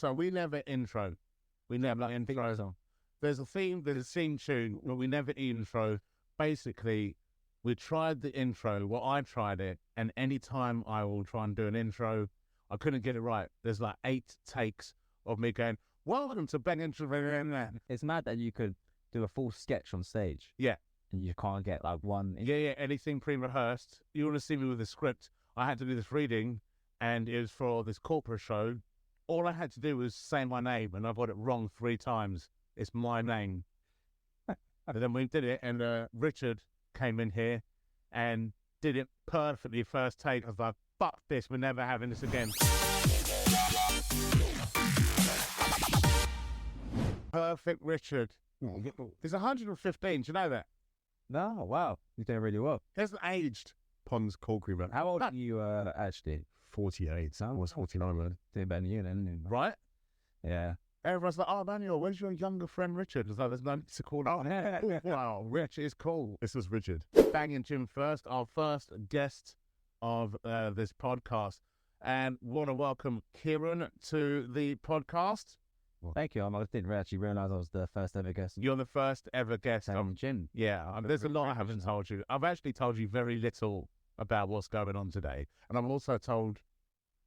So we never intro. We never like intro song. There's a theme tune, but we never intro. Basically, we tried the intro. Well, I tried it, and any time I will try and do an intro, I couldn't get it right. There's like 8 takes of me going, "Welcome to Ben Intro." It's mad that you could do a full sketch on stage. Yeah. And you can't get like one. Yeah, anything pre-rehearsed. You want to see me with a script. I had to do this reading, and it was for this corporate show. All I had to do was say my name, and I got it wrong 3 times. It's my name. And then we did it, and Richard came in here and did it perfectly first take. I was like, fuck this, we're never having this again. Perfect Richard. He's 115, do you know that? No, wow. You're doing really well. He hasn't aged. Pond's cold creamer. How old are you actually? 48. I was 49, man. Doing better than you then. Right? Yeah. Everyone's like, "Oh, Emmanuel, where's your younger friend Richard?" It's like, there's no need to call him. Wow, Rich is cool. This was Richard. Banging Jim first, our first guest of this podcast. And want to welcome Kieran to the podcast. Thank you. I didn't actually realise I was the first ever guest. You're the first ever guest of Jim. Yeah, there's a lot I haven't told you. I've actually told you very little about what's going on today. And I've also told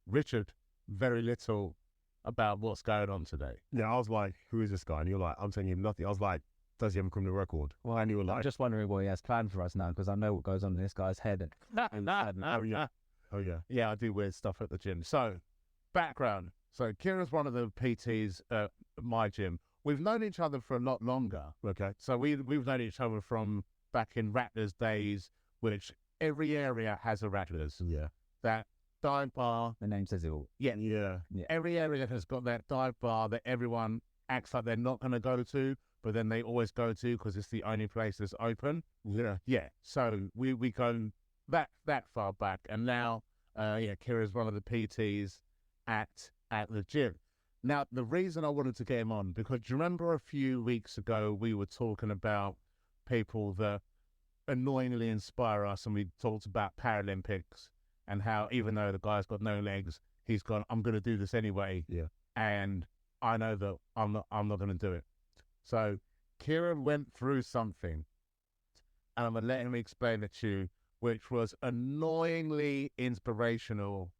Richard very little about what's going on today. Yeah, I was like, who is this guy? And you're like, I'm telling him nothing. I was like, does he have a criminal record? Well, and you were I'm like, just wondering what he has planned for us now, because I know what goes on in this guy's head. oh yeah. Yeah, I do weird stuff at the gym. So, background. So, Kieran's one of the PTs at my gym. We've known each other for a lot longer. Okay. So, we've known each other from back in Rattlers days, which every area has a Rattlers. Yeah. That dive bar. The name says it all. Yeah. Every area has got that dive bar that everyone acts like they're not going to go to, but then they always go to because it's the only place that's open. Yeah. Yeah. So we go that far back, and now Kira's one of the PTs at the gym. Now, the reason I wanted to get him on, because do you remember a few weeks ago we were talking about people that annoyingly inspire us, and we talked about Paralympics and how even though the guy's got no legs, he's gone, I'm going to do this anyway. Yeah. And I know that I'm not going to do it. So Kieran went through something, and I'm going to let him explain it to you, which was annoyingly inspirational.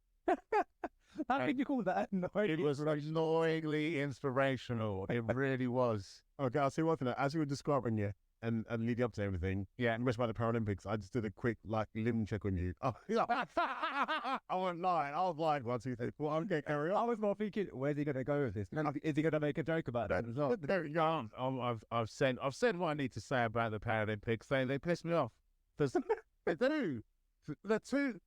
How can you call that annoying? It was annoyingly inspirational. It really was. Okay, I'll say one thing. As you were describing it and leading up to everything, and much about the Paralympics, I just did a quick limb check on you. Oh, I went lying. I was like, 1, 2, 3, 4. I'm going to carry on. I was more thinking, where's he going to go with this? Is he going to make a joke about that as well? There you go. I've said what I need to say about the Paralympics. They piss me off. They do. They're too.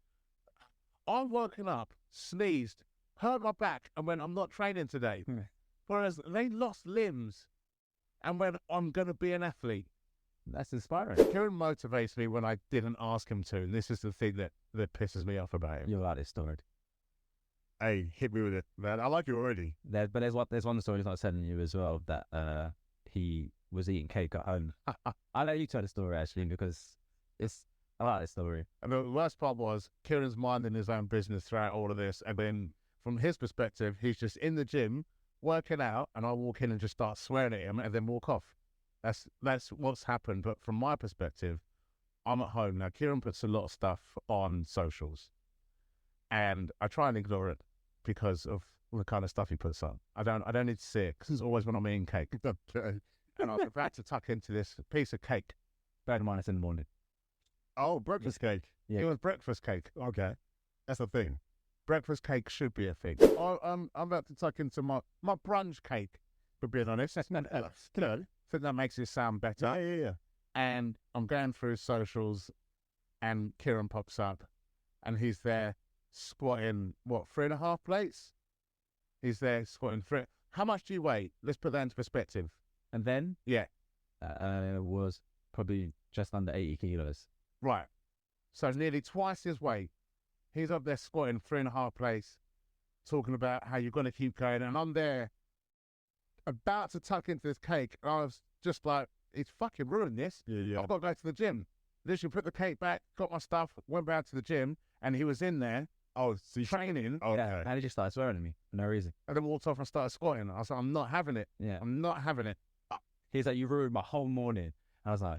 I'm woken up, sneezed, hurt my back, and went, I'm not training today. Whereas they lost limbs and went, I'm going to be an athlete. That's inspiring. Kieran motivates me when I didn't ask him to, and this is the thing that pisses me off about him. You like this story. Hey, hit me with it, man. I like you already. But there's one story he's not telling you as well, that he was eating cake at home. I'll let you tell the story, actually, because I like this story. And the worst part was Kieran's minding his own business throughout all of this, and then from his perspective, he's just in the gym working out, and I walk in and just start swearing at him and then walk off. That's what's happened. But from my perspective, I'm at home now. Kieran puts a lot of stuff on socials, and I try and ignore it because of the kind of stuff he puts on. I don't need to see it because it's always when I'm eating cake. And I was about to tuck into this piece of cake. Bear in mind it's in the morning. Oh, breakfast cake. Yeah. It was breakfast cake. Okay. That's a thing. Breakfast cake should be a thing. I'm about to tuck into my brunch cake, for being honest. I think that makes it sound better. Yeah. And I'm going through socials, and Kieran pops up, and he's there squatting, 3.5 plates? He's there squatting 3. How much do you weigh? Let's put that into perspective. And then? Yeah. It was probably just under 80 kilos. Right. So nearly twice his weight. He's up there squatting 3.5 plates, talking about how you're going to keep going. And I'm there about to tuck into this cake. And I was just like, he's fucking ruined this. Yeah. I've got to go to the gym. Literally put the cake back, got my stuff, went back to the gym, and he was in there Oh, so you training. Oh, Yeah, okay. and he just started swearing at me for no reason. And then walked off and started squatting. I was like, I'm not having it. Yeah. I'm not having it. He's like, you ruined my whole morning. I was like,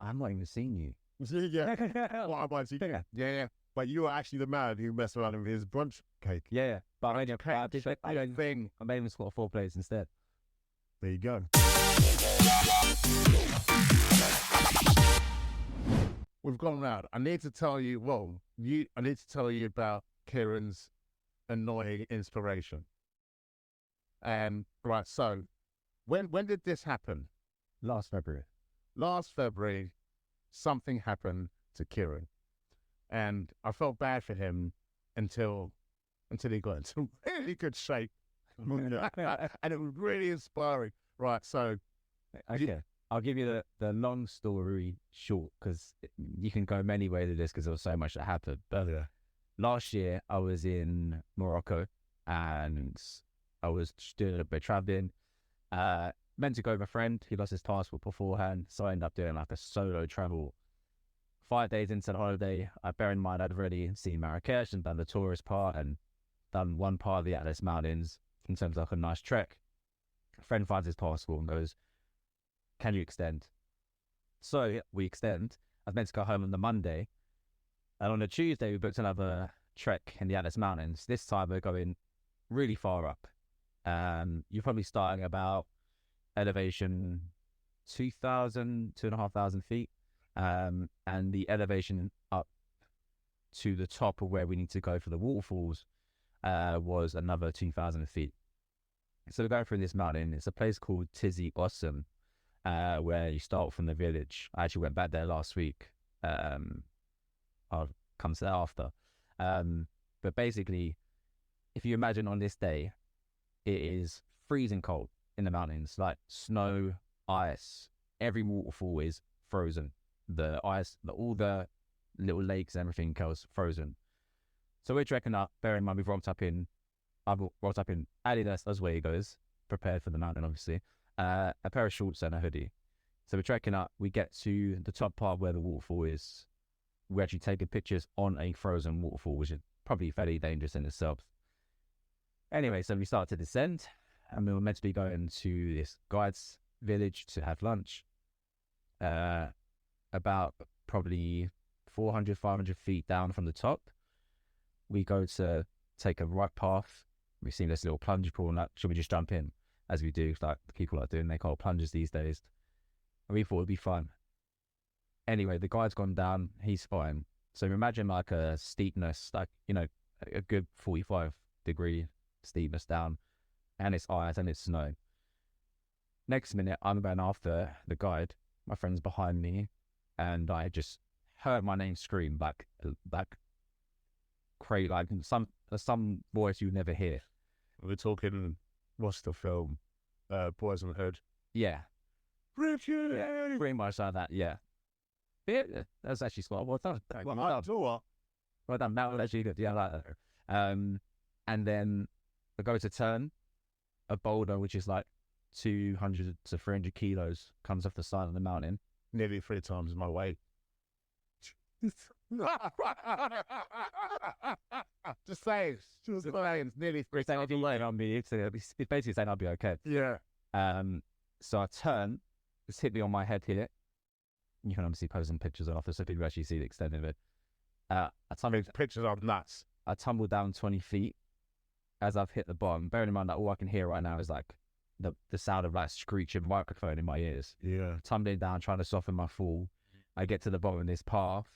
I'm not even seeing you. Yeah. What am I seeing? Yeah. But you were actually the man who messed around with his brunch cake. Yeah. But I made him Thing. squat 4 plates instead. There you go. We've gone round. I need to tell you about Kieran's annoying inspiration. Right, so when did this happen? Last February. Last February, something happened to Kieran. And I felt bad for him until he got into really good shape. And it was really inspiring. Right, so Okay. I'll give you the long story short, because you can go many ways with this because there was so much that happened. But last year, I was in Morocco and I was doing a bit of traveling. Meant to go with a friend. He lost his passport beforehand, so I ended up doing like a solo travel. 5 days into the holiday, bear in mind I'd already seen Marrakesh and done the tourist part and done one part of the Atlas Mountains in terms of like a nice trek. A friend finds his passport and goes, can you extend? So we extend. I was meant to go home on the Monday, and on the Tuesday we booked another trek in the Atlas Mountains. This time we're going really far up. You're probably starting about elevation 2,500 feet, and the elevation up to the top of where we need to go for the waterfalls was another 2,000 feet. So we're going through this mountain. It's a place called Tizi Ousmane, where you start from the village. I actually went back there last week. I'll come to that after. But basically, if you imagine on this day, it is freezing cold in the mountains, like snow, ice. Every waterfall is frozen. The ice, all the little lakes and everything else frozen. So we're trekking up. Bear in mind, I've rocked up in Adidas, that's where he goes, prepared for the mountain, obviously. A pair of shorts and a hoodie. So we're trekking up. We get to the top part where the waterfall is. We're actually taking pictures on a frozen waterfall, which is probably fairly dangerous in itself. Anyway, so we start to descend, and we were meant to be going to this guide's village to have lunch. About probably 400, 500 feet down from the top, we go to take a right path. We've seen this little plunge pool, and should we just jump in? As we do, like people are doing, they call plunges these days. And we thought it'd be fun. Anyway, the guide's gone down, he's fine. So imagine like a steepness, like, a good 45-degree steepness down, and it's ice and it's snow. Next minute, I'm going after the guide. My friend's behind me, and I just heard my name scream like crazy, like some voice you never hear. we're talking, what's the film? Boys in the Hood. Yeah. Richard! Pretty much like that, yeah. Yeah, that's actually smart. Well done. Well done. That was actually good. Yeah, I like that. And then I go to turn. A boulder, which is like 200 to 300 kilos, comes off the side of the mountain. Nearly 3 times my weight. Just saying. It's nearly 3 times my weight. It's basically saying I'll be okay. Yeah. So I turn. It's hit me on my head here. You can obviously post some pictures after, so people actually see the extent of it. Pictures are nuts. I tumbled down 20 feet as I've hit the bottom. Bearing in mind that all I can hear right now is like the sound of like screeching microphone in my ears. Yeah. Tumbling down, trying to soften my fall. I get to the bottom of this path,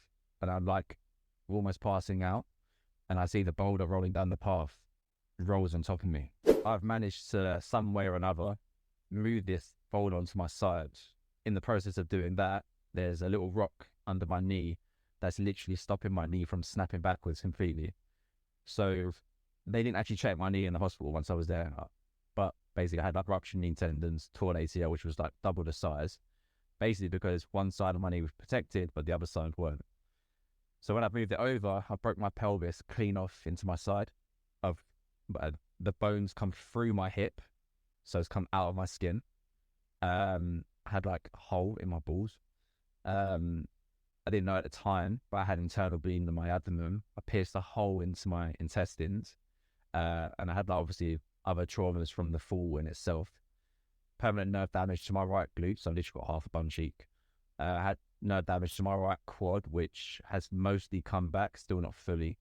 and I'm like almost passing out, and I see the boulder rolling down the path. It rolls on top of me. I've managed to, some way or another, move this boulder onto my side. In the process of doing that, there's a little rock under my knee that's literally stopping my knee from snapping backwards completely. So they didn't actually check my knee in the hospital once I was there. But basically I had like ruptured knee tendons, torn ACL, which was like double the size. Basically because one side of my knee was protected, but the other side weren't. So when I moved it over, I broke my pelvis clean off into my side. The bones come through my hip, so it's come out of my skin. I had like a hole in my balls. I didn't know at the time, but I had internal bleeding in my abdomen. I pierced a hole into my intestines, and I had like, obviously other traumas from the fall in itself. Permanent nerve damage to my right glute, so I literally got half a bum cheek. I had nerve damage to my right quad, which has mostly come back, still not fully.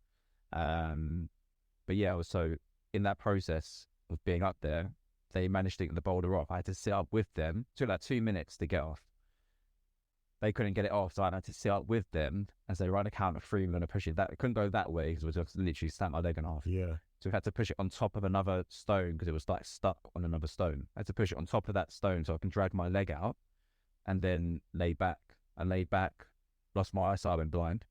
But yeah, so in that process of being up there, they managed to get the boulder off. I had to sit up with them. It took like 2 minutes to get off. They couldn't get it off, so I had to sit up with them as they were on a count of 3. We're going to push it. It couldn't go that way because it was just literally snap my leg in half. Yeah. So we had to push it on top of another stone because it was like stuck on another stone. I had to push it on top of that stone so I can drag my leg out and then lay back. I laid back, lost my eyesight, I went blind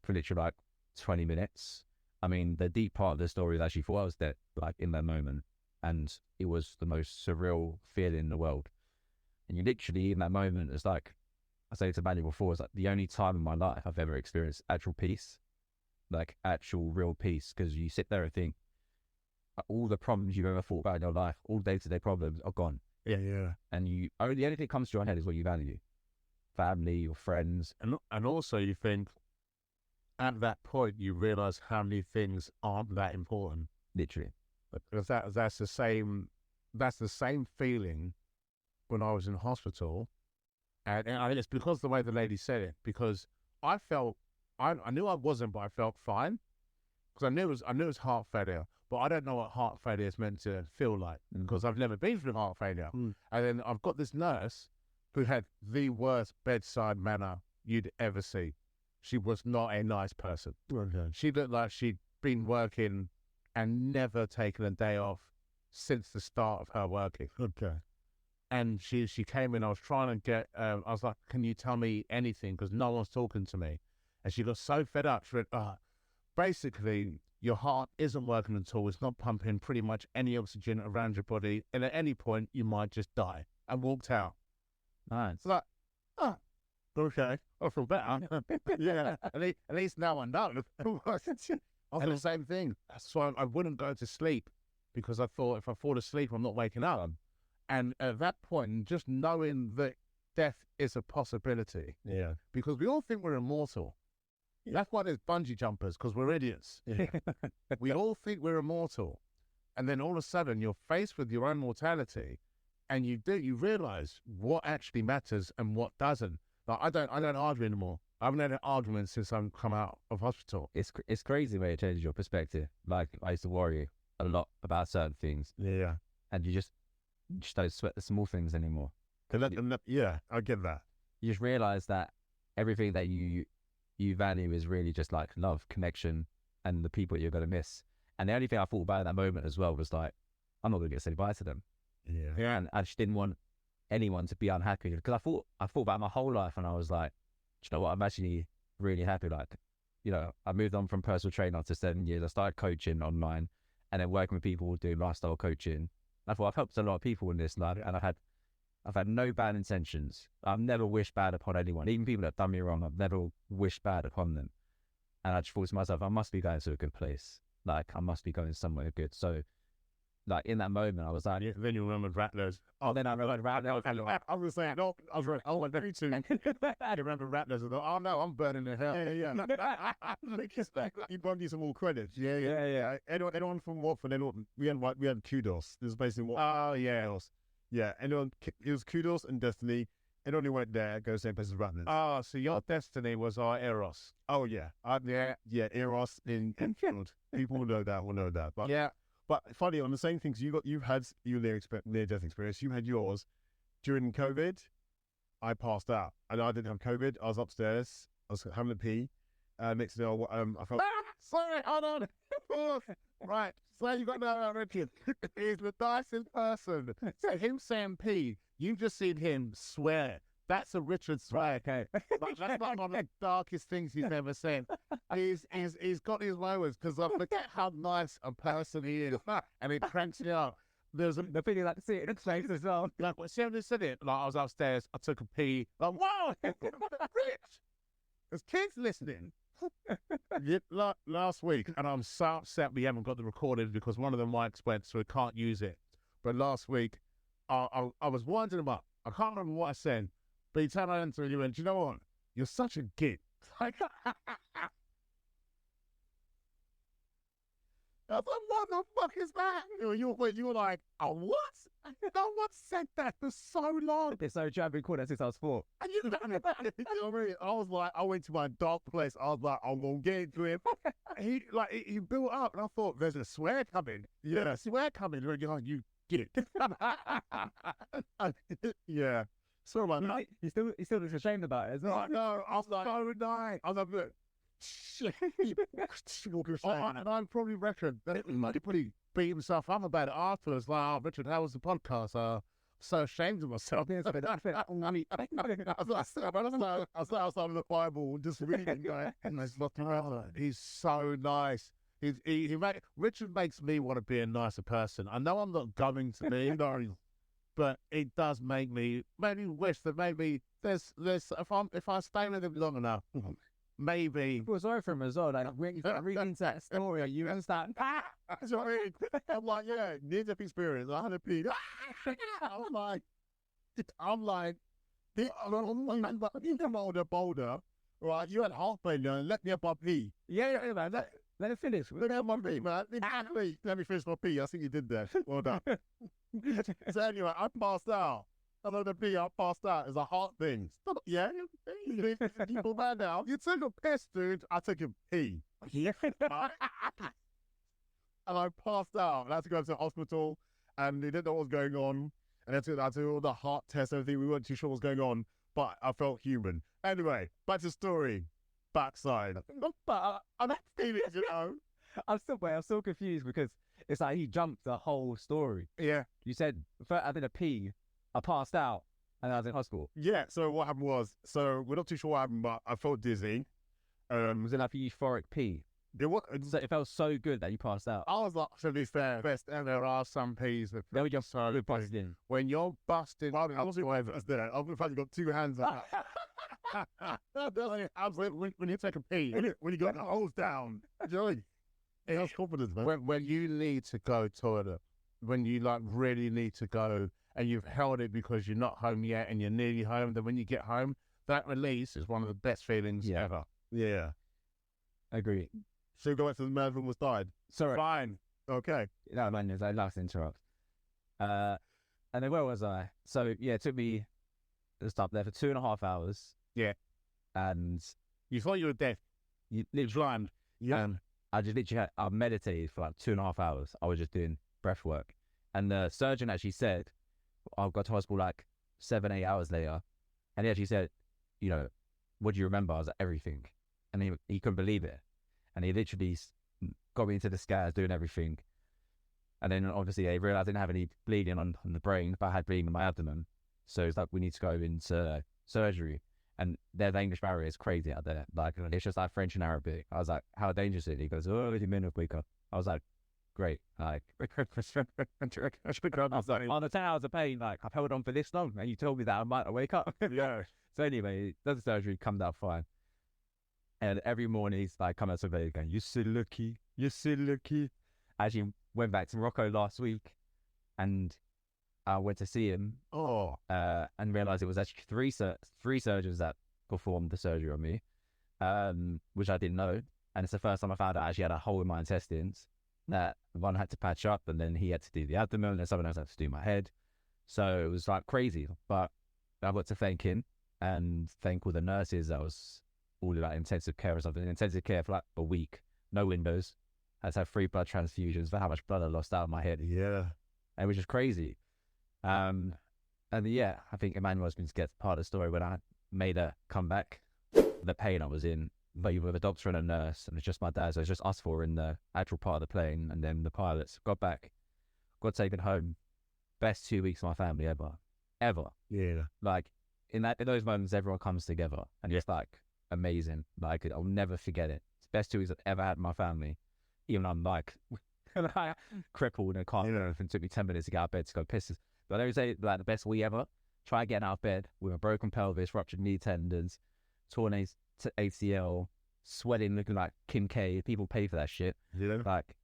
for literally like 20 minutes. I mean, the deep part of the story is actually thought I was dead, like in that moment. And it was the most surreal feeling in the world. And you literally, in that moment, it's like, I say to Emmanuel before, it's like the only time in my life I've ever experienced actual peace, like actual real peace. Because you sit there and think, all the problems you've ever thought about in your life, all day-to-day problems are gone. Yeah, yeah. And the only thing that comes to your head is what you value. Family, your friends. And also you think, at that point, you realise how many things aren't that important. Literally. Because that's the same feeling when I was in hospital. And I think it's because the way the lady said it, because I knew I wasn't, but I felt fine. Because I knew it was heart failure, but I don't know what heart failure is meant to feel like because I've never been through heart failure. And then I've got this nurse who had the worst bedside manner you'd ever see. She was not a nice person. Okay. She looked like she'd been working and never taken a day off since the start of her working. Okay. And she came in, I was trying to get, I was like, can you tell me anything? Because no one's talking to me. And she got so fed up. She went, basically, your heart isn't working at all. It's not pumping pretty much any oxygen around your body. And at any point, you might just die. And walked out. Nice. It's like, okay, I feel better. Yeah, at least now I know. And the same thing. So I wouldn't go to sleep because I thought if I fall asleep, I'm not waking up. And at that point, just knowing that death is a possibility. Yeah. Because we all think we're immortal. Yeah. That's why there's bungee jumpers, because we're idiots. Yeah. We all think we're immortal. And then all of a sudden, you're faced with your own mortality. And you realize what actually matters and what doesn't. Like, I don't argue anymore. I haven't had an argument since I've come out of hospital. It's crazy when it changes your perspective. Like, I used to worry a lot about certain things. Yeah. And you just don't sweat the small things anymore. Yeah, I get that. You just realize that everything that you value is really just like love, connection, and the people you're going to miss. And the only thing I thought about at that moment as well was like, I'm not going to get to say bye to them. Yeah. And I just didn't want anyone to be unhappy because I thought about my whole life and I was like, do you know what? I'm actually really happy. Like, you know, I moved on from personal trainer after 7 years. I started coaching online and then working with people doing lifestyle coaching. I thought I've helped a lot of people in this life, and I've had no bad intentions. I've never wished bad upon anyone, even people that have done me wrong. I've never wished bad upon them. And I just thought to myself, I must be going to a good place. Like, I must be going somewhere good. So, like, in that moment, I was like, then you remembered Rattlers. Oh, then I remembered Rattlers. I was saying, no, I was right. I went very too. I remember Rattlers. I thought, oh no, I'm burning in hell. Yeah. You want you some more credit. Yeah. Anyone from Watford? We had Kudos. This is basically what. Oh yeah. Yeah. Anyone? It was Kudos and Destiny. Anyone who went there go same place as Rattlers. Oh, so your Destiny was our Eros. Oh yeah. Yeah. Eros in Enfield. People will know that. But yeah. But funny, on the same things you've had your near-death experience. You had yours during COVID. I passed out, and I didn't have COVID. I was upstairs. I was having a pee. Next thing I felt. Sorry, hold on. Right, so you got to know about Richard. He's the nicest person. So him saying pee, you've just seen him swear. That's a Richard swear. Okay, that's not one of the darkest things he's ever said. He's got his moments because I forget how nice a person he is, and it cranks me up. There's the thing you like to see it in face as well. Like when she said it, like I was upstairs, I took a pee. Like wow, Rich. There's kids listening. Last week, and I'm so upset we haven't got the recording because one of the mics went, so we can't use it. But last week, I was winding him up. I can't remember what I said. But he turned around to me and he went, do you know what? you're such a git. Like, I was like, what the fuck is that? You were like, oh, what? No one said that for so long. It's so true. I've been called that since I was 4. And you know You know what I mean? I was like, I went to my dark place. I was like, I'm gonna get into him. he built up, and I thought, there's a swear coming. Yeah, A swear coming. And you're like, you get it. yeah. So man, Right? He still looks ashamed about it as well. no, I was like, So nice. I was like, look, shit. And I probably reckon that he probably beat himself up about it afterwards. Like, oh, Richard, how was the podcast? I'm so ashamed of myself. I was outside of the Bible, just reading, right? And there's nothing wrong. He's so nice. Richard makes me want to be a nicer person. I know I'm not going to be, but it does make me maybe wish that maybe there's if I stay with him long enough, maybe. I feel sorry for him as well. Like, reading that story, you understand? That's what I mean. I'm like, yeah, near-death experience. I had a pee. I'm like, I'm older, bolder, right? You had half pain there, and let me have my pee. Yeah, man. Let it finish. Let me have my pee, man. Let me finish my pee. I think you did that. Well done. So anyway, I passed out. I know the pee, I passed out. It's a heart thing. Stop, yeah? People bad now. You took a piss, dude. I took a pee. Yeah. And I passed out. And I had to go to the hospital, and they didn't know what was going on. And I had to do all the heart tests, everything. We weren't too sure what was going on, but I felt human. Anyway, back to the story. Backside. But I'm not feeling it, you know. I'm still confused because it's like he jumped the whole story. Yeah. You said, I did a pee, I passed out, and I was in hospital. Yeah, so what happened was, we're not too sure what happened, but I felt dizzy. Was it like a euphoric pee? So it felt so good that you passed out. I was like, to be fair, Best, and there are some peas that Then we just so busted in. when you're busting. I wasn't there. I've in fact got 2 hands up. When you take a pee, when you got the hose down. Joey. Hey, that's confidence, man. when you need to go toilet, when you like really need to go, and you've held it because you're not home yet, and you're nearly home. Then when you get home, that release is one of the best feelings ever. Yeah. Agree. So you go back to the man who was died. Sorry. Fine. Okay. No, man, there's like last interrupt. And then where was I? So yeah, it took me to stop there for 2.5 hours. Yeah. And You thought you were dead. you It's blind. Yeah. And I just literally I meditated for like 2.5 hours. I was just doing breath work. And the surgeon actually said, I got to hospital like 7-8 hours later. And he actually said, you know, what do you remember? I was like, everything. And he couldn't believe it. And he literally got me into the scans, doing everything. And then obviously they realised I didn't have any bleeding on the brain, but I had bleeding in my abdomen. So it's like, we need to go into surgery. And their English barrier is crazy out there. Like, it's just like French and Arabic. I was like, how dangerous is it? He goes, oh, it's a minute quicker. I was like, great. Like, I was like, on the 10 hours of pain, like, I've held on for this long. And you told me that I might wake up. Yeah. So anyway, does the surgery, comes out fine. And every morning he's like, come out to bed going, you're so lucky. You're so lucky. I actually went back to Morocco last week and I went to see him and realised it was actually three surgeons that performed the surgery on me, which I didn't know. And it's the first time I found out I actually had a hole in my intestines that one had to patch up, and then he had to do the abdomen, and then someone else had to do my head. So it was like crazy. But I got to thank him and thank all the nurses. That was all like intensive care or something. Intensive care for like a week, no windows. I had to have 3 blood transfusions for how much blood I lost out of my head. Yeah. It was just crazy. And yeah, I think Emmanuel's been scared part of the story when I made a comeback. The pain I was in, but you with a doctor and a nurse, and it's just my dad. So it's just us 4 in the actual part of the plane, and then the pilots. Got back, got taken home. Best 2 weeks of my family ever. Yeah. Like in those moments, everyone comes together, and it's like amazing. Like I'll never forget it. It's the best 2 weeks I've ever had in my family. Even though I'm like crippled and can't move, and it took me 10 minutes to get out of bed to go piss. But I always say like the best we ever. Try getting out of bed with a broken pelvis, ruptured knee tendons, torn ACL, sweating, looking like Kim K. People pay for that shit. Yeah. Like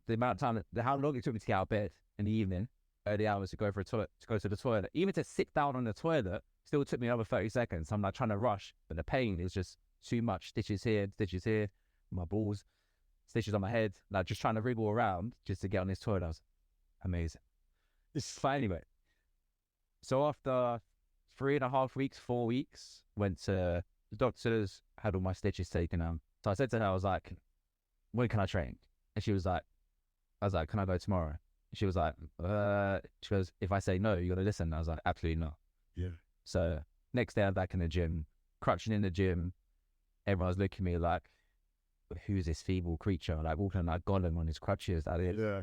the amount of time, how long it took me to get out of bed in the evening, early hours to go to the toilet. Even to sit down on the toilet still took me another 30 seconds. I'm like trying to rush, but the pain is just too much. Stitches here, my balls, stitches on my head. Like just trying to wriggle around just to get on this toilet. I was amazing. But anyway, so after 3.5 weeks, 4 weeks, went to the doctors, had all my stitches taken out. So I said to her, I was like, when can I train? And she was like, I was like, can I go tomorrow? She was like, she goes, if I say no, you got to listen. I was like, absolutely not. Yeah. So next day I'm back in the gym, crutching in the gym. Everyone's looking at me like, who's this feeble creature? Like walking like Gollum on his crutches. That is. Yeah.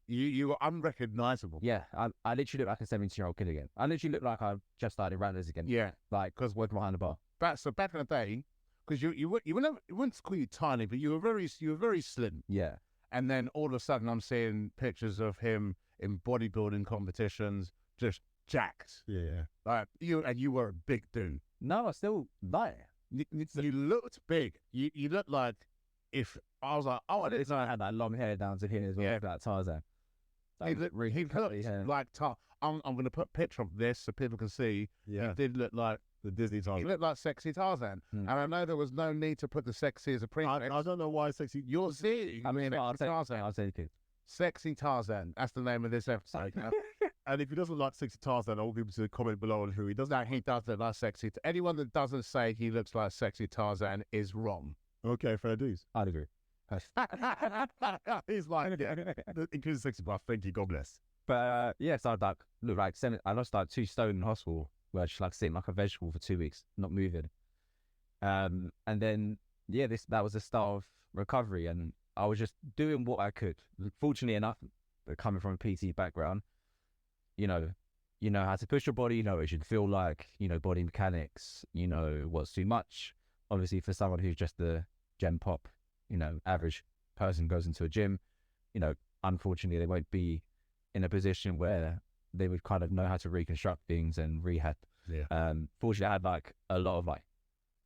You were unrecognizable. Yeah, I literally look like a 17-year-old kid again. I literally look like I just started rounders again. Yeah. Like, because working behind the bar. So back in the day, because you wouldn't call you tiny, but you were very slim. Yeah. And then all of a sudden, I'm seeing pictures of him in bodybuilding competitions, just jacked. Yeah. Like you were a big dude. No, I still like You looked big. You looked like if I was like, oh, it's like I had that long hair down to here as well. Yeah. Like Tarzan. he looked like I'm going to put a picture of this so people can see. Yeah. He did look like The Disney Tarzan. he looked like sexy Tarzan. And I know there was no need to put the sexy as a prefix. I don't know why sexy. You're seeing. I mean, I'll Tarzan. take it. Sexy Tarzan. That's the name of this episode. And if he doesn't like sexy Tarzan, I want people to comment below on who he does. No, he does look like sexy. Anyone that doesn't say he looks like sexy Tarzan is wrong. Okay, fair dues. I'd agree. He's like, including sexy, but thank you, God bless. But yeah, so I'd like look like I lost like 2 stone in hospital where I just like sitting like a vegetable for 2 weeks, not moving. And then yeah, that was the start of recovery, and I was just doing what I could. Fortunately enough, coming from a PT background, you know how to push your body, you know what it should feel like, body mechanics, what's too much. Obviously, for someone who's just the gen pop, average person goes into a gym, unfortunately, they won't be in a position where they would kind of know how to reconstruct things and rehab. Yeah. Fortunately, I had like a lot of like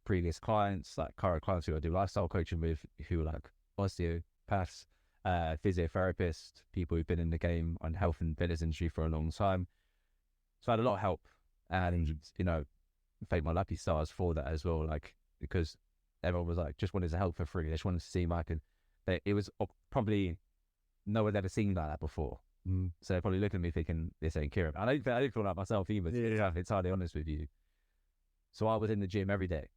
previous clients, like current clients who I do lifestyle coaching with, who are like osteopaths, physiotherapists, people who've been in the game on health and fitness industry for a long time. So I had a lot of help, and thank my lucky stars for that as well. Like, because everyone was like, just wanted to help for free. They just wanted to see if I could. It was probably no one had ever seen like that before. So they're probably looking at me thinking, this ain't Kieran. I didn't feel like myself either, to be entirely honest with you. So I was in the gym every day.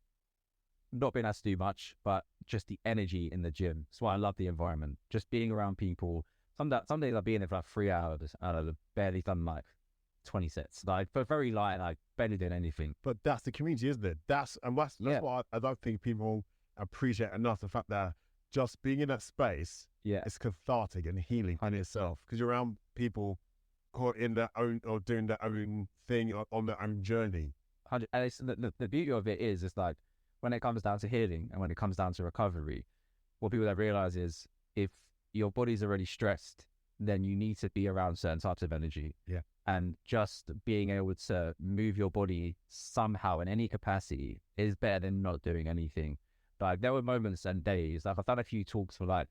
Not being asked to do much, but just the energy in the gym. That's why I love the environment. Just being around people. Some days I'll be in there for like 3 hours and I've barely done like 20 sets. Like, but very light, like barely doing anything. But that's the community, isn't it? That's what I don't think people appreciate enough, the fact that just being in that space is cathartic and healing in itself, because you're around people who are in their own or doing their own thing on their own journey. And it's, the beauty of it is, it's like when it comes down to healing and when it comes down to recovery, what people don't realize is if your body's already stressed, then you need to be around certain types of energy. Yeah. And just being able to move your body somehow in any capacity is better than not doing anything. Like, there were moments and days, like I've done a few talks for like,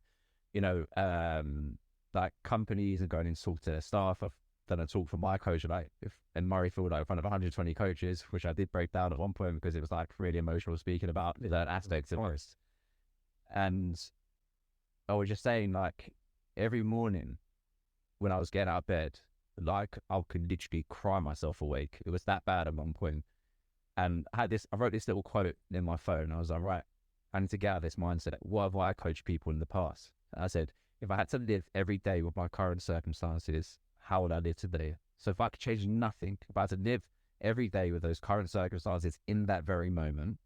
like companies and going and talk to their staff. I've done a talk for my coach, like in Murrayfield, like in front of 120 coaches, which I did break down at one point because it was like really emotional speaking about that aspect of this. And I was just saying, like, every morning when I was getting out of bed, like I could literally cry myself awake. It was that bad at one point. And I wrote this little quote in my phone. I was like, right, I need to get out of this mindset. What have I coached people in the past? And I said, if I had to live every day with my current circumstances, how would I live today? So if I could change nothing, if I had to live every day with those current circumstances in that very moment,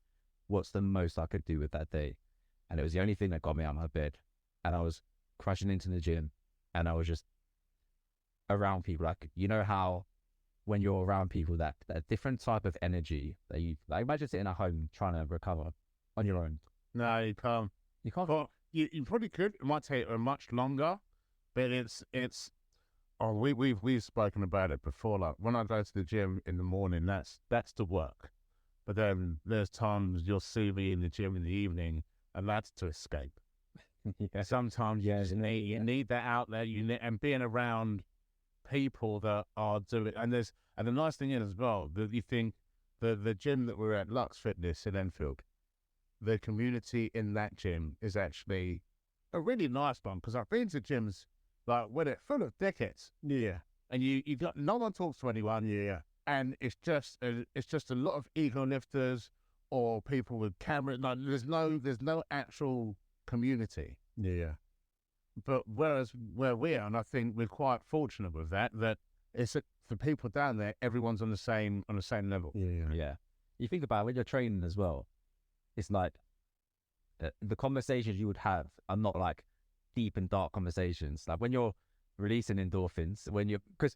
what's the most I could do with that day? And it was the only thing that got me out of my bed. And I was crashing into the gym, and I was just around people. Like, how when you're around people, that different type of energy that you, like, imagine sitting at home trying to recover on your own. No, you can't. You can't. But you probably could. It might take much longer, but it's. Oh, we've spoken about it before. Like, when I go to the gym in the morning, that's to work. But then there's times you'll see me in the gym in the evening, and that's to escape. Yeah. Sometimes you need that outlet. And being around people that are doing, and the nice thing is as well that you think the gym that we're at, Lux Fitness in Enfield, the community in that gym is actually a really nice one, because I've been to gyms like where they're full of dickheads, and you got no one talks to anyone, and it's just a lot of ego lifters or people with cameras. Like there's no actual community. But whereas where we are, and I think we're quite fortunate with that it's for people down there, everyone's on the same level. Yeah. You think about it, when you're training as well, it's like the conversations you would have are not like deep and dark conversations. Like when you're releasing endorphins, because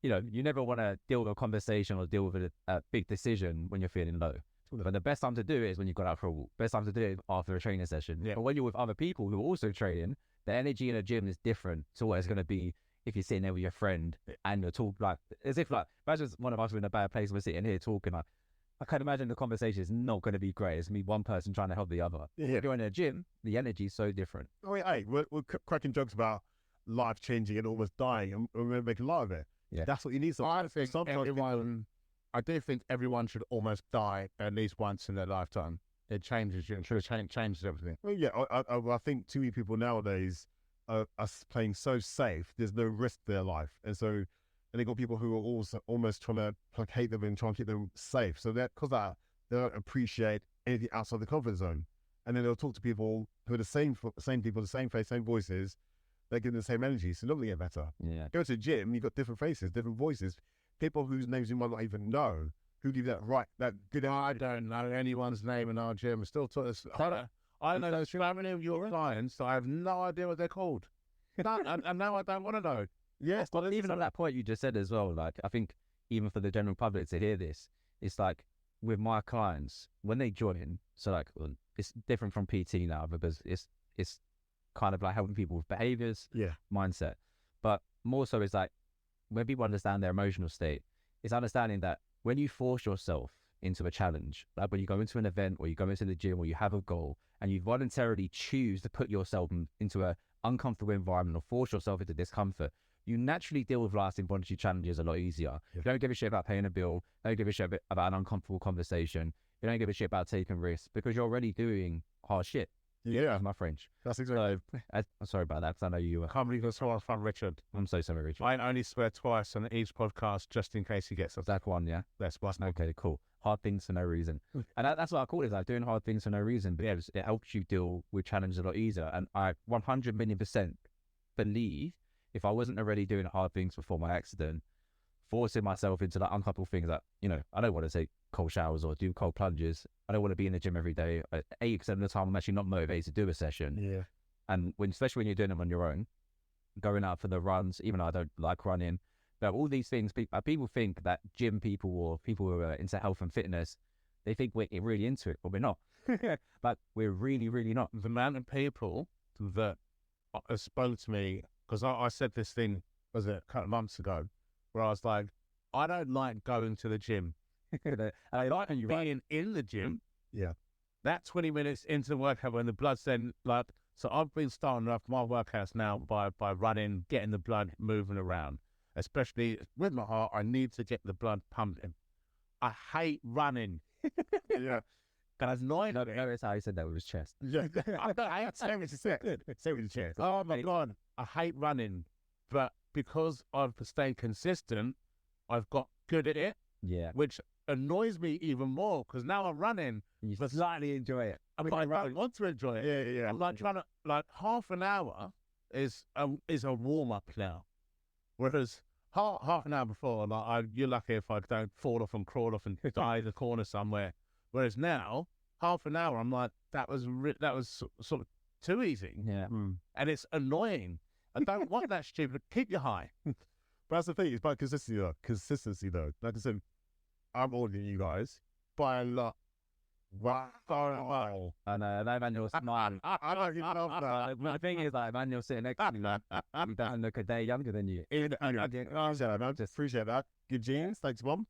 you never want to deal with a conversation or deal with a big decision when you're feeling low. But the best time to do it is when you've got out for a walk. Best time to do it after a training session. But when you're with other people who are also training, the energy in a gym is different to what it's going to be if you're sitting there with your friend and you're talking like as if like imagine one of us were in a bad place, we're sitting here talking like. I can imagine the conversation is not going to be great. It's going to be one person trying to help the other. If you're in a gym, the energy is so different. I mean, hey, we're cracking jokes about life changing and almost dying, and we're making a lot of it. That's what you need. I do think everyone should almost die at least once in their lifetime. It changes you. It changes everything. Well, I think too many people nowadays are playing so safe. There's no risk to their life, and they got people who are also almost trying to placate them and try and keep them safe. So because they don't appreciate anything outside the comfort zone, and then they'll talk to people who are the same people, the same face, same voices. They give them the same energy, so they're not going to get better. Go to a gym, you've got different faces, different voices, people whose names you might not even know. Who give that good? I don't know anyone's name in our gym. Still talking. I know so many of your clients. I have no idea what they're called. And now I don't want to know. Yes, but even on that point you just said as well, like I think even for the general public to hear this, it's like with my clients when they join. So like it's different from PT now because it's kind of like helping people with behaviors, mindset, but more so it's like when people understand their emotional state, it's understanding that when you force yourself into a challenge, like when you go into an event or you go into the gym or you have a goal and you voluntarily choose to put yourself into an uncomfortable environment or force yourself into discomfort, you naturally deal with lasting voluntary challenges a lot easier. You don't give a shit about paying a bill. You don't give a shit about an uncomfortable conversation. You don't give a shit about taking risks because you're already doing hard shit. Yeah, my French. That's exactly. So I'm sorry about that because I know you were. I can't believe that's so fun, Richard. I'm so sorry, Richard. I only swear twice on each podcast just in case he gets us. That one, yeah. That's one. Okay, cool. Hard things for no reason, and that's what I call it. Like doing hard things for no reason, because it helps you deal with challenges a lot easier. And I 100 million% believe if I wasn't already doing hard things before my accident, forcing myself into like uncomfortable things that, I don't want to take cold showers or do cold plunges. I don't want to be in the gym every day. 80% of the time, I'm actually not motivated to do a session. Yeah. And especially when you're doing them on your own, going out for the runs, even though I don't like running, but all these things, people think that gym people or people who are into health and fitness, they think we're really into it, but we're not. But we're really, really not. The amount of people that spoke to me, because I said this thing, was it a couple of months ago, where I was like, I don't like going to the gym. I like being in the gym. Yeah. That 20 minutes into the workout when the blood's then like, so I've been starting off my workouts now by running, getting the blood moving around. Especially with my heart, I need to get the blood pumping. I hate running. Yeah. That's annoying. Notice how he said that with his chest. Yeah. I say with his chest. Say with his chest. Oh my God. I hate running. But because I've stayed consistent, I've got good at it. Yeah. Which annoys me even more because now I'm running. You slightly enjoy it. I want to enjoy it. Yeah. I'm like trying to, like half an hour is a warm up now. Whereas half an hour before, like you're lucky if I don't fall off and crawl off and die in the corner somewhere. Whereas now, half an hour, I'm like, that was sort of too easy. Yeah. And it's annoying. I don't want that stupid. Keep you high. But that's the thing. It's about consistency though. Like I said, I'm older than you guys by a lot. Wow. And Emmanuel's smiling. I don't even know that. The thing is, like, Emmanuel's sitting next to me, like, you don't look a day younger than you. I just appreciate that. Good genes. Thanks, Mom.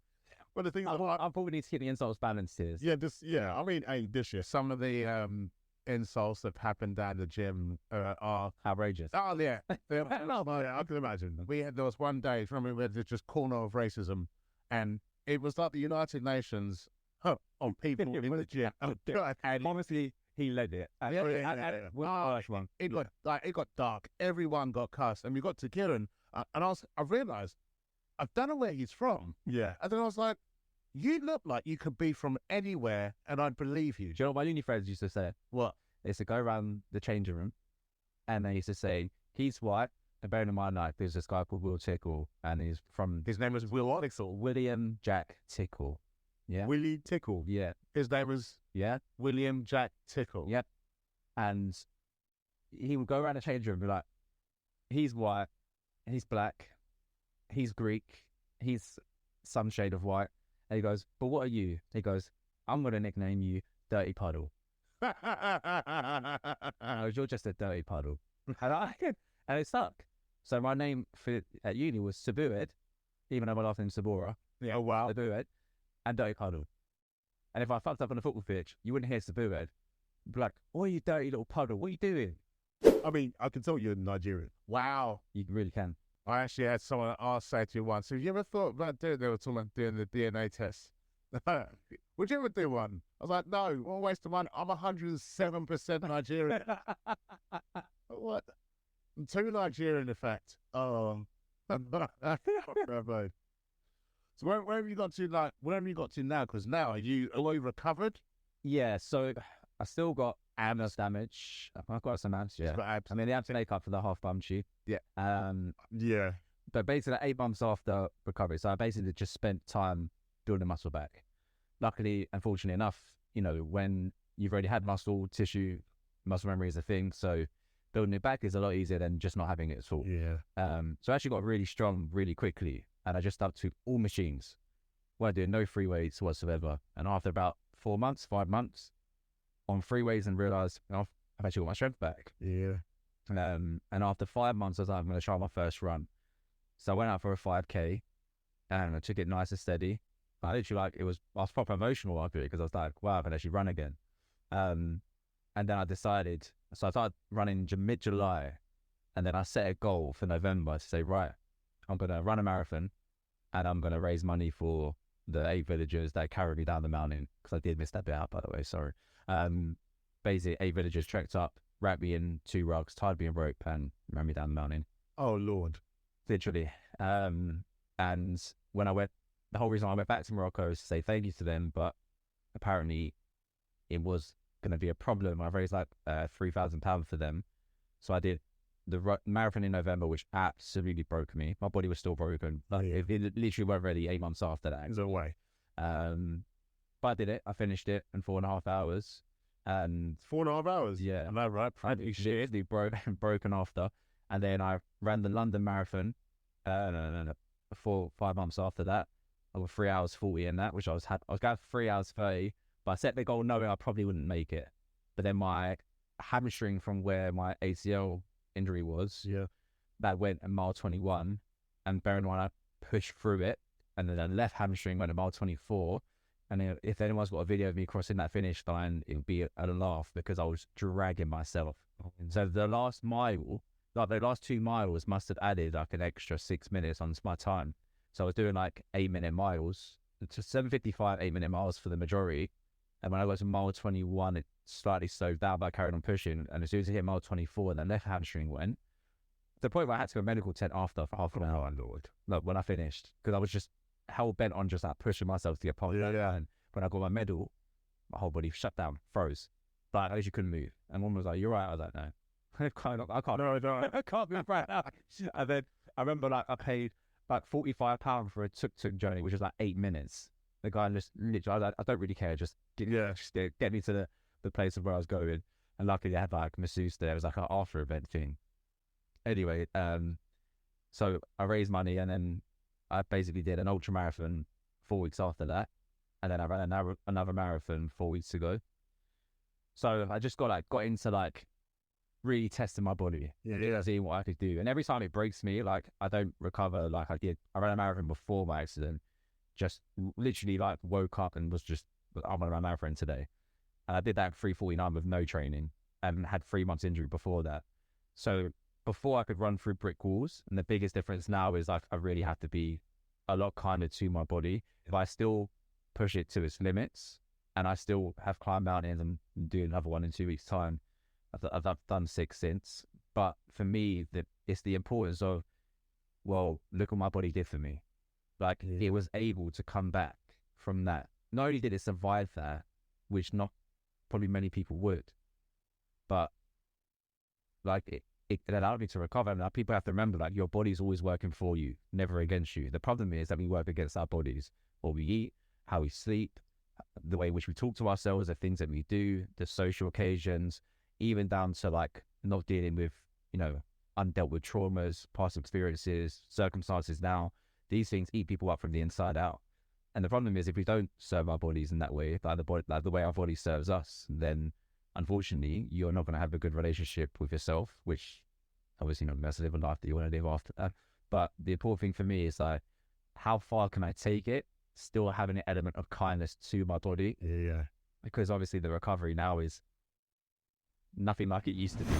But the thing is, I probably need to keep the insults balanced here. I mean, hey, this year. Some of the insults that happened down the gym are Outrageous. oh yeah. Yeah, I can imagine. There was one day, remember, we had this just corner of racism, and it was like the United Nations on people in the gym. And Honestly, he led it. it got dark. Everyone got cussed, and we got to Kieran, and I realised I don't know where he's from, Yeah. and then I was like, "You look like you could be from anywhere, and I'd believe you." Do you know what my uni friends used to say? What? They used to go around the changing room and they used to say, he's white. And bearing in mind, like, there's this guy called Will Tickle and he's from His name was Will Tickle. William Jack Tickle. Yeah. Willie Tickle. Yeah. His name was Yeah. William Jack Tickle. Yep. And he would go around the changing room and be like, he's white, he's black, he's Greek, he's some shade of white. And he goes, but what are you? He goes, I'm going to nickname you Dirty Puddle. You're just a dirty puddle. And it stuck. So my name at uni was Sauboorah, even though my last name's Sauboorah. Yeah, wow. Sauboorah and Dirty Puddle. And if I fucked up on the football pitch, you wouldn't hear Sauboorah. You'd be like, oh, you dirty little puddle, what are you doing? I mean, I can tell you're Nigerian. Wow. You really can. I actually had someone ask say to you once, have you ever thought about doing, they were talking about doing the DNA test. Would you ever do one? I was like, no, what a waste of money. I'm 107% Nigerian. What? I'm too Nigerian, in fact. Oh. So where have you got to, like, where have you got to now? Because now, are you recovered? Yeah, so I still got abs damage. I've got some abs, yeah. Abs. I mean, they have to make up for the half bum tube. Yeah. Yeah. But basically 8 months after recovery, so I basically just spent time building muscle back. Luckily, unfortunately enough, you know, when you've already had muscle tissue, muscle memory is a thing. So building it back is a lot easier than just not having it at all. Yeah. So I actually got really strong really quickly, and I just stuck to all machines. Weren't doing no free weights whatsoever. And after about 5 months on free weights, and realised I've actually got my strength back. Yeah. And after 5 months, I was like, I'm going to try my first run. So I went out for a 5K, and I took it nice and steady. I literally, like, I was proper emotional after it because I was like, wow, I can actually run again. And then I decided, so I started running mid-July, and then I set a goal for November to say, right, I'm going to run a marathon, and I'm going to raise money for the 8 villagers that carried me down the mountain, because I did miss that bit out, by the way, sorry. Basically, 8 villagers trekked up, wrapped me in 2 rugs, tied me in rope, and ran me down the mountain. Oh, Lord. Literally. And when I went, the whole reason I went back to Morocco is to say thank you to them, but apparently it was going to be a problem. I raised like £3,000 for them. So I did the marathon in November, which absolutely broke me. My body was still broken. Like, it literally weren't ready 8 months after that. There's no way. But I did it. I finished it in 4.5 hours. And 4.5 hours? yeah, Am I right? I literally broken after. And then I ran the London Marathon 5 months after that. I was 3 hours 40 in that, which I was going for 3 hours 30, but I set the goal knowing I probably wouldn't make it. But then my hamstring from where my ACL injury was, that went at mile 21, and bearing in mind I pushed through it, and then the left hamstring went at mile 24. And if anyone's got a video of me crossing that finish line, it would be a laugh because I was dragging myself. So the last mile, like the last 2 miles, must have added like an extra 6 minutes on my time. So I was doing like 8-minute miles, to 7:55 8-minute miles for the majority. And when I got to mile 21, it slightly slowed down, but I carried on pushing. And as soon as I hit mile 24, the left hamstring went. To the point where I had to go to a medical tent after for half an hour. Lord. Look, when I finished, because I was just hell bent on just like pushing myself to get past that. And when I got my medal, my whole body shut down, froze. Like, I literally couldn't move. And one was like, "You're right." I was like, "No, I can't. No, no. I can't move right now." And then I remember, like, I paid like £45 for a tuk-tuk journey, which was like 8 minutes. The guy just literally, I was like, I don't really care, just get me to the place of where I was going. And luckily they had like masseuse there. It was like an after event thing. Anyway, so I raised money, and then I basically did an ultra marathon 4 weeks after that, and then I ran another marathon 4 weeks ago. So I just got into like really testing my body, seeing what I could do. And every time it breaks me, like, I don't recover like I did. I ran a marathon before my accident, just literally like woke up and was just, I'm gonna run a marathon today. And I did that at 3:49 with no training. and had 3 months injury before that. So before I could run through brick walls, and the biggest difference now is I really have to be a lot kinder to my body. If I still push it to its limits, and I still have climbed mountains and do another one in 2 weeks' time, I've done 6 since. But for me, it's the importance of, well, look what my body did for me. Like, it was able to come back from that. Not only did it survive that, which not probably many people would, but like it allowed me to recover. And people have to remember, like, your body's always working for you, never against you. The problem is that we work against our bodies. What we eat, how we sleep, the way in which we talk to ourselves, the things that we do, the social occasions, even down to like not dealing with, undealt with traumas, past experiences, circumstances now. These things eat people up from the inside out. And the problem is, if we don't serve our bodies in that way, like the way our body serves us, then unfortunately, you're not going to have a good relationship with yourself, which obviously not going to live a life that you want to live after that. But the important thing for me is, like, how far can I take it, still having an element of kindness to my body? Yeah. Because obviously the recovery now is nothing like it used to be.